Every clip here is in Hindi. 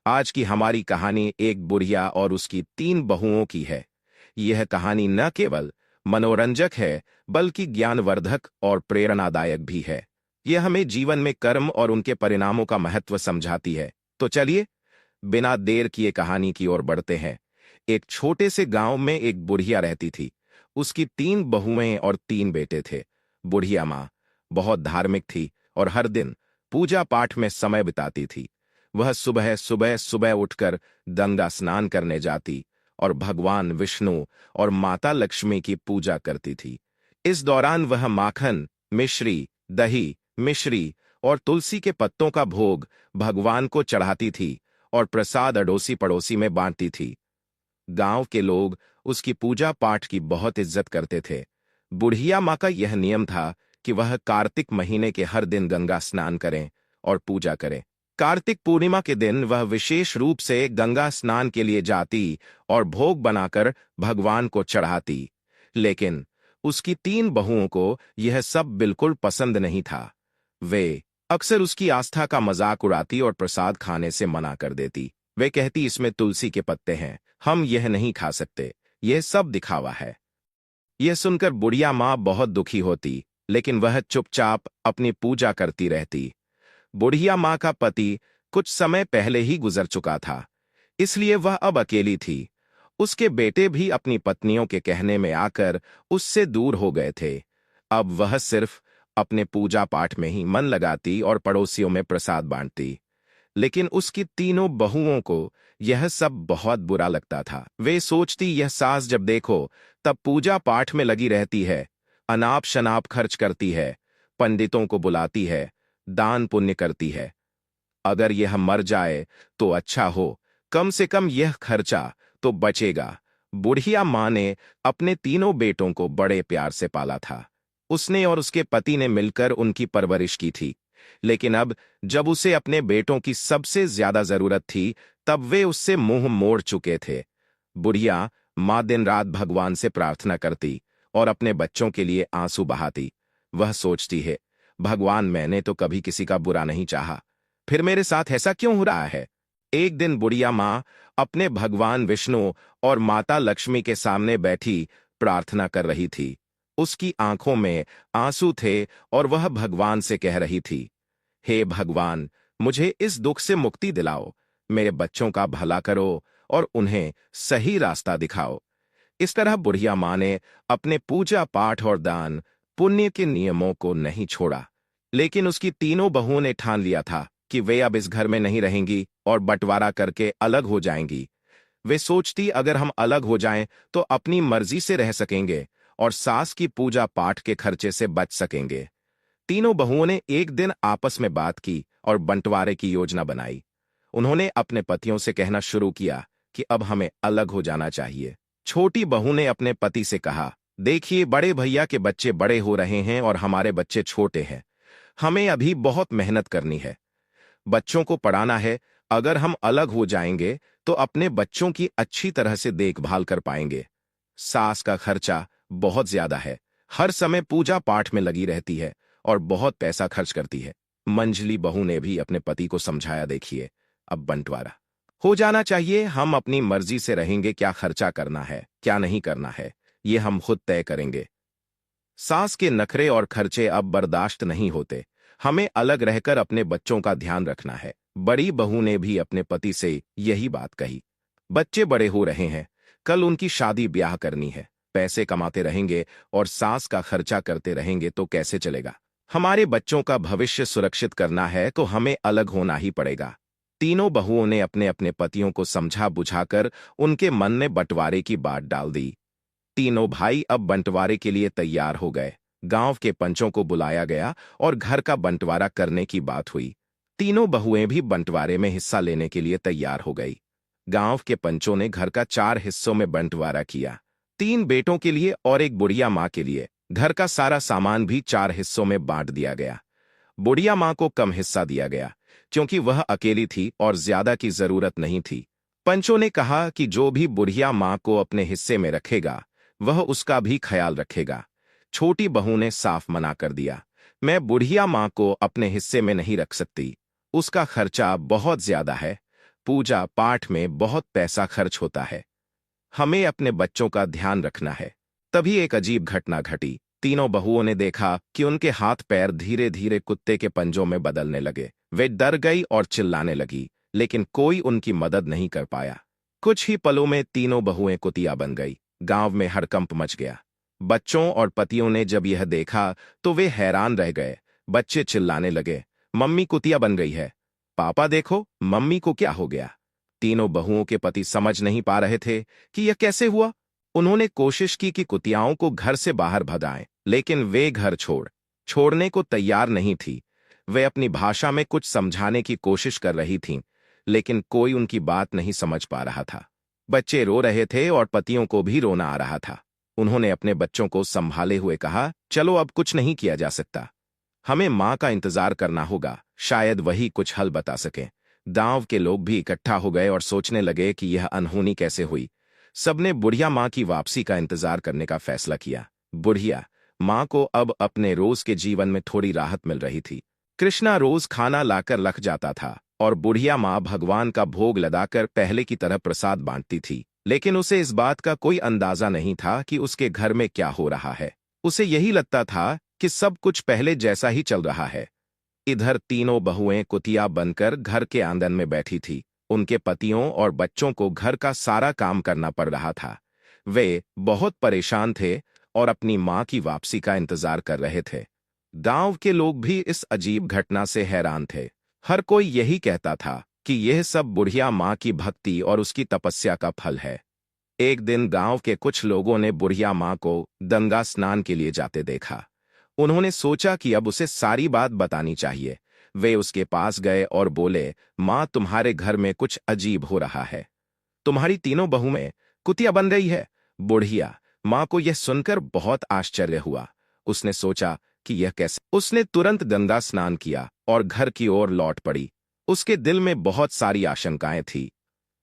आज की हमारी कहानी एक बुढ़िया और उसकी 3 बहुओं की है। यह कहानी न केवल मनोरंजक है बल्कि ज्ञानवर्धक और प्रेरणादायक भी है। यह हमें जीवन में कर्म और उनके परिणामों का महत्व समझाती है। तो चलिए, बिना देर किए कहानी की ओर बढ़ते हैं। एक छोटे से गांव में एक बुढ़िया रहती थी। उसकी 3 बहुएं और 3 बेटे थे। बुढ़िया माँ बहुत धार्मिक थी और हर दिन पूजा पाठ में समय बिताती थी। वह सुबह सुबह सुबह उठकर गंगा स्नान करने जाती और भगवान विष्णु और माता लक्ष्मी की पूजा करती थी। इस दौरान वह माखन, मिश्री, दही, मिश्री और तुलसी के पत्तों का भोग भगवान को चढ़ाती थी और प्रसाद अड़ोसी पड़ोसी में बांटती थी। गांव के लोग उसकी पूजा पाठ की बहुत इज्जत करते थे। बुढ़िया माँ का यह नियम था कि वह कार्तिक महीने के हर दिन गंगा स्नान करें और पूजा करें। कार्तिक पूर्णिमा के दिन वह विशेष रूप से गंगा स्नान के लिए जाती और भोग बनाकर भगवान को चढ़ाती। लेकिन उसकी 3 बहुओं को यह सब बिल्कुल पसंद नहीं था। वे अक्सर उसकी आस्था का मजाक उड़ाती और प्रसाद खाने से मना कर देती। वे कहती, इसमें तुलसी के पत्ते हैं, हम यह नहीं खा सकते, यह सब दिखावा है। यह सुनकर बुढ़िया माँ बहुत दुखी होती, लेकिन वह चुपचाप अपनी पूजा करती रहती। बुढ़िया माँ का पति कुछ समय पहले ही गुजर चुका था, इसलिए वह अब अकेली थी। उसके बेटे भी अपनी पत्नियों के कहने में आकर उससे दूर हो गए थे। अब वह सिर्फ अपने पूजा पाठ में ही मन लगाती और पड़ोसियों में प्रसाद बांटती। लेकिन उसकी 3 बहुओं को यह सब बहुत बुरा लगता था। वे सोचती, यह सास जब देखो तब पूजा पाठ में लगी रहती है, अनाप शनाप खर्च करती है, पंडितों को बुलाती है, दान पुण्य करती है। अगर यह मर जाए तो अच्छा हो, कम से कम यह खर्चा तो बचेगा। बुढ़िया माँ ने अपने 3 बेटों को बड़े प्यार से पाला था। उसने और उसके पति ने मिलकर उनकी परवरिश की थी। लेकिन अब जब उसे अपने बेटों की सबसे ज्यादा जरूरत थी, तब वे उससे मुंह मोड़ चुके थे। बुढ़िया माँ दिन रात भगवान से प्रार्थना करती और अपने बच्चों के लिए आंसू बहाती। वह सोचती है, भगवान, मैंने तो कभी किसी का बुरा नहीं चाहा, फिर मेरे साथ ऐसा क्यों हो रहा है। एक दिन बुढ़िया माँ अपने भगवान विष्णु और माता लक्ष्मी के सामने बैठी प्रार्थना कर रही थी। उसकी आंखों में आंसू थे और वह भगवान से कह रही थी, हे भगवान, मुझे इस दुख से मुक्ति दिलाओ, मेरे बच्चों का भला करो और उन्हें सही रास्ता दिखाओ। इस तरह बुढ़िया माँ ने अपने पूजा पाठ और दान पुण्य के नियमों को नहीं छोड़ा। लेकिन उसकी 3 बहुओं ने ठान लिया था कि वे अब इस घर में नहीं रहेंगी और बंटवारा करके अलग हो जाएंगी। वे सोचती, अगर हम अलग हो जाएं तो अपनी मर्जी से रह सकेंगे और सास की पूजा पाठ के खर्चे से बच सकेंगे। 3 बहुओं ने एक दिन आपस में बात की और बंटवारे की योजना बनाई। उन्होंने अपने पतियों से कहना शुरू किया कि अब हमें अलग हो जाना चाहिए। छोटी बहू ने अपने पति से कहा, देखिए, बड़े भैया के बच्चे बड़े हो रहे हैं और हमारे बच्चे छोटे हैं। हमें अभी बहुत मेहनत करनी है, बच्चों को पढ़ाना है। अगर हम अलग हो जाएंगे तो अपने बच्चों की अच्छी तरह से देखभाल कर पाएंगे। सास का खर्चा बहुत ज्यादा है, हर समय पूजा पाठ में लगी रहती है और बहुत पैसा खर्च करती है। मंझली बहू ने भी अपने पति को समझाया, देखिए, अब बंटवारा हो जाना चाहिए, हम अपनी मर्जी से रहेंगे, क्या खर्चा करना है क्या नहीं करना है ये हम खुद तय करेंगे। सास के नखरे और खर्चे अब बर्दाश्त नहीं होते, हमें अलग रहकर अपने बच्चों का ध्यान रखना है। बड़ी बहू ने भी अपने पति से यही बात कही। बच्चे बड़े हो रहे हैं, कल उनकी शादी ब्याह करनी है, पैसे कमाते रहेंगे और सास का खर्चा करते रहेंगे तो कैसे चलेगा। हमारे बच्चों का भविष्य सुरक्षित करना है तो हमें अलग होना ही पड़ेगा। 3 बहुओं ने अपने अपने पतियों को समझा बुझाकर उनके मन में बंटवारे की बात डाल दी। 3 भाई अब बंटवारे के लिए तैयार हो गए। गांव के पंचों को बुलाया गया और घर का बंटवारा करने की बात हुई। 3 बहुएं भी बंटवारे में हिस्सा लेने के लिए तैयार हो गई। गांव के पंचों ने घर का 4 हिस्सों में बंटवारा किया। 3 बेटों के लिए और एक बुढ़िया माँ के लिए घर का सारा सामान भी 4 हिस्सों में बांट दिया गया। बुढ़िया माँ को कम हिस्सा दिया गया क्योंकि वह अकेली थी और ज्यादा की जरूरत नहीं थी। पंचों ने कहा कि जो भी बुढ़िया माँ को अपने हिस्से में रखेगा वह उसका भी ख्याल रखेगा। छोटी बहू ने साफ मना कर दिया, मैं बुढ़िया माँ को अपने हिस्से में नहीं रख सकती, उसका खर्चा बहुत ज्यादा है। पूजा पाठ में बहुत पैसा खर्च होता है। हमें अपने बच्चों का ध्यान रखना है। तभी एक अजीब घटना घटी। तीनों बहुओं ने देखा कि उनके हाथ पैर धीरे धीरे कुत्ते के पंजों में बदलने लगे। वे डर गई और चिल्लाने लगी, लेकिन कोई उनकी मदद नहीं कर पाया। कुछ ही पलों में तीनों बहुएं कुतिया बन गई। गांव में हड़कंप मच गया। बच्चों और पतियों ने जब यह देखा तो वे हैरान रह गए। बच्चे चिल्लाने लगे, मम्मी कुतिया बन गई है। पापा देखो, मम्मी को क्या हो गया। तीनों बहुओं के पति समझ नहीं पा रहे थे कि यह कैसे हुआ। उन्होंने कोशिश की कि कुतियाओं को घर से बाहर भगाएं, लेकिन वे घर छोड़ने को तैयार नहीं थी। वे अपनी भाषा में कुछ समझाने की कोशिश कर रही थीं, लेकिन कोई उनकी बात नहीं समझ पा रहा था। बच्चे रो रहे थे और पतियों को भी रोना आ रहा था। उन्होंने अपने बच्चों को संभाले हुए कहा, चलो अब कुछ नहीं किया जा सकता। हमें माँ का इंतजार करना होगा, शायद वही कुछ हल बता सके। गांव के लोग भी इकट्ठा हो गए और सोचने लगे कि यह अनहोनी कैसे हुई। सबने बुढ़िया माँ की वापसी का इंतजार करने का फैसला किया। बुढ़िया माँ को अब अपने रोज के जीवन में थोड़ी राहत मिल रही थी। कृष्णा रोज खाना लाकर लख जाता था और बुढ़िया माँ भगवान का भोग लगाकर पहले की तरह प्रसाद बांटती थी, लेकिन उसे इस बात का कोई अंदाजा नहीं था कि उसके घर में क्या हो रहा है। उसे यही लगता था कि सब कुछ पहले जैसा ही चल रहा है। इधर तीनों बहुएं कुतिया बनकर घर के आंगन में बैठी थी। उनके पतियों और बच्चों को घर का सारा काम करना पड़ रहा था। वे बहुत परेशान थे और अपनी माँ की वापसी का इंतजार कर रहे थे। गांव के लोग भी इस अजीब घटना से हैरान थे। हर कोई यही कहता था कि यह सब बुढ़िया माँ की भक्ति और उसकी तपस्या का फल है। एक दिन गांव के कुछ लोगों ने बुढ़िया माँ को गंगा स्नान के लिए जाते देखा। उन्होंने सोचा कि अब उसे सारी बात बतानी चाहिए। वे उसके पास गए और बोले, माँ, तुम्हारे घर में कुछ अजीब हो रहा है। तुम्हारी तीनों बहू में कुतिया बन गई है। बुढ़िया माँ को यह सुनकर बहुत आश्चर्य हुआ। उसने सोचा कि यह कैसे। उसने तुरंत गंगा स्नान किया और घर की ओर लौट पड़ी। उसके दिल में बहुत सारी आशंकाएं थी।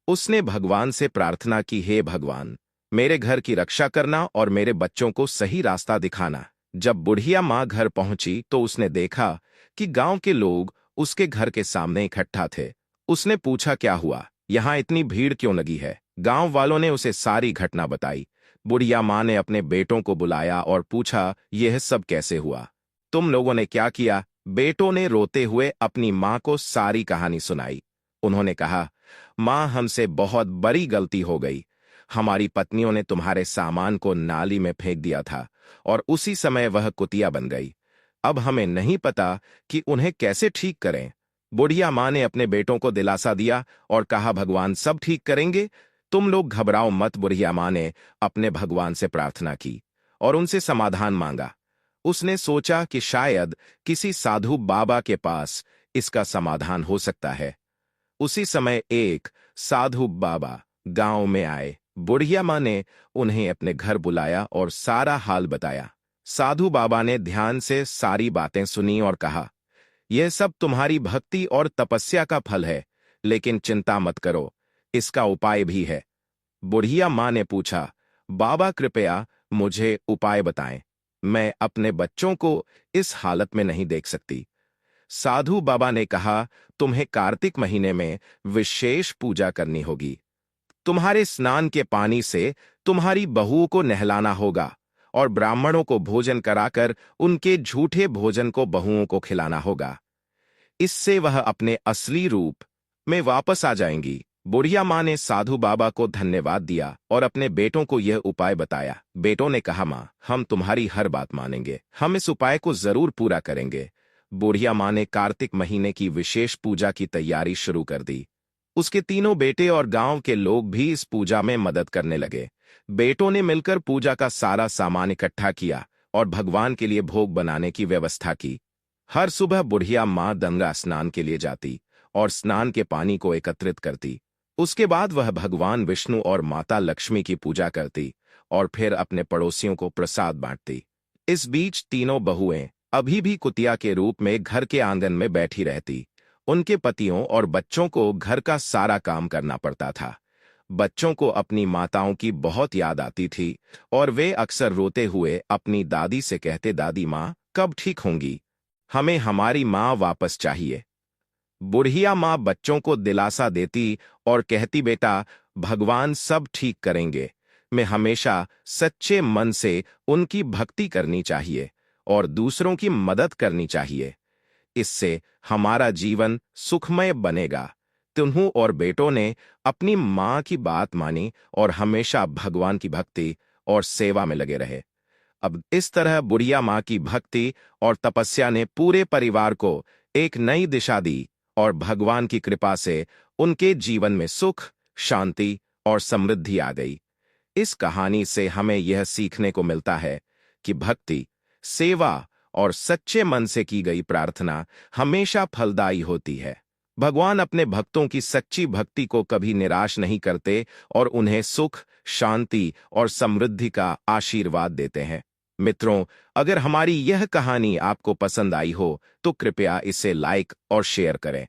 उसने भगवान से प्रार्थना की, हे भगवान, मेरे घर की रक्षा करना और मेरे बच्चों को सही रास्ता दिखाना। जब बुढ़िया माँ घर पहुंची तो उसने देखा कि गांव के लोग उसके घर के सामने इकट्ठा थे। उसने पूछा, क्या हुआ, यहाँ इतनी भीड़ क्यों लगी है। गांव वालों ने उसे सारी घटना बताई। बुढ़िया माँ ने अपने बेटों को बुलाया और पूछा, यह सब कैसे हुआ, तुम लोगों ने क्या किया। बेटों ने रोते हुए अपनी माँ को सारी कहानी सुनाई। उन्होंने कहा, माँ, हमसे बहुत बड़ी गलती हो गई। हमारी पत्नियों ने तुम्हारे सामान को नाली में फेंक दिया था और उसी समय वह कुतिया बन गई। अब हमें नहीं पता कि उन्हें कैसे ठीक करें। बुढ़िया माँ ने अपने बेटों को दिलासा दिया और कहा, भगवान सब ठीक करेंगे, तुम लोग घबराओ मत। बुढ़िया माँ ने अपने भगवान से प्रार्थना की और उनसे समाधान मांगा। उसने सोचा कि शायद किसी साधु बाबा के पास इसका समाधान हो सकता है। उसी समय एक साधु बाबा गांव में आए। बुढ़िया माँ ने उन्हें अपने घर बुलाया और सारा हाल बताया। साधु बाबा ने ध्यान से सारी बातें सुनी और कहा, यह सब तुम्हारी भक्ति और तपस्या का फल है, लेकिन चिंता मत करो, इसका उपाय भी है। बुढ़िया माँ ने पूछा, बाबा कृपया मुझे उपाय बताएं, मैं अपने बच्चों को इस हालत में नहीं देख सकती। साधु बाबा ने कहा, तुम्हें कार्तिक महीने में विशेष पूजा करनी होगी। तुम्हारे स्नान के पानी से तुम्हारी बहुओं को नहलाना होगा और ब्राह्मणों को भोजन कराकर उनके झूठे भोजन को बहुओं को खिलाना होगा। इससे वह अपने असली रूप में वापस आ जाएंगी। बुढ़िया माँ ने साधु बाबा को धन्यवाद दिया और अपने बेटों को यह उपाय बताया। बेटों ने कहा, माँ, हम तुम्हारी हर बात मानेंगे, हम इस उपाय को जरूर पूरा करेंगे। बुढ़िया माँ ने कार्तिक महीने की विशेष पूजा की तैयारी शुरू कर दी। उसके तीनों बेटे और गांव के लोग भी इस पूजा में मदद करने लगे। बेटों ने मिलकर पूजा का सारा सामान इकट्ठा किया और भगवान के लिए भोग बनाने की व्यवस्था की। हर सुबह बुढ़िया माँ गंगा स्नान के लिए जाती और स्नान के पानी को एकत्रित करती। उसके बाद वह भगवान विष्णु और माता लक्ष्मी की पूजा करती और फिर अपने पड़ोसियों को प्रसाद बांटती। इस बीच तीनों बहुएं अभी भी कुतिया के रूप में घर के आंगन में बैठी रहती। उनके पतियों और बच्चों को घर का सारा काम करना पड़ता था। बच्चों को अपनी माताओं की बहुत याद आती थी और वे अक्सर रोते हुए अपनी दादी से कहते, दादी माँ, कब ठीक होंगी, हमें हमारी माँ वापस चाहिए। बुढ़िया माँ बच्चों को दिलासा देती और कहती, बेटा, भगवान सब ठीक करेंगे। मैं हमेशा सच्चे मन से उनकी भक्ति करनी चाहिए और दूसरों की मदद करनी चाहिए। इससे हमारा जीवन सुखमय बनेगा। तुन्हू और बेटों ने अपनी माँ की बात मानी और हमेशा भगवान की भक्ति और सेवा में लगे रहे। अब इस तरह बुढ़िया माँ की भक्ति और तपस्या ने पूरे परिवार को एक नई दिशा दी और भगवान की कृपा से उनके जीवन में सुख, शांति और समृद्धि आ गई। इस कहानी से हमें यह सीखने को मिलता है कि भक्ति, सेवा और सच्चे मन से की गई प्रार्थना हमेशा फलदायी होती है। भगवान अपने भक्तों की सच्ची भक्ति को कभी निराश नहीं करते और उन्हें सुख, शांति और समृद्धि का आशीर्वाद देते हैं। मित्रों, अगर हमारी यह कहानी आपको पसंद आई हो तो कृपया इसे लाइक और शेयर करें।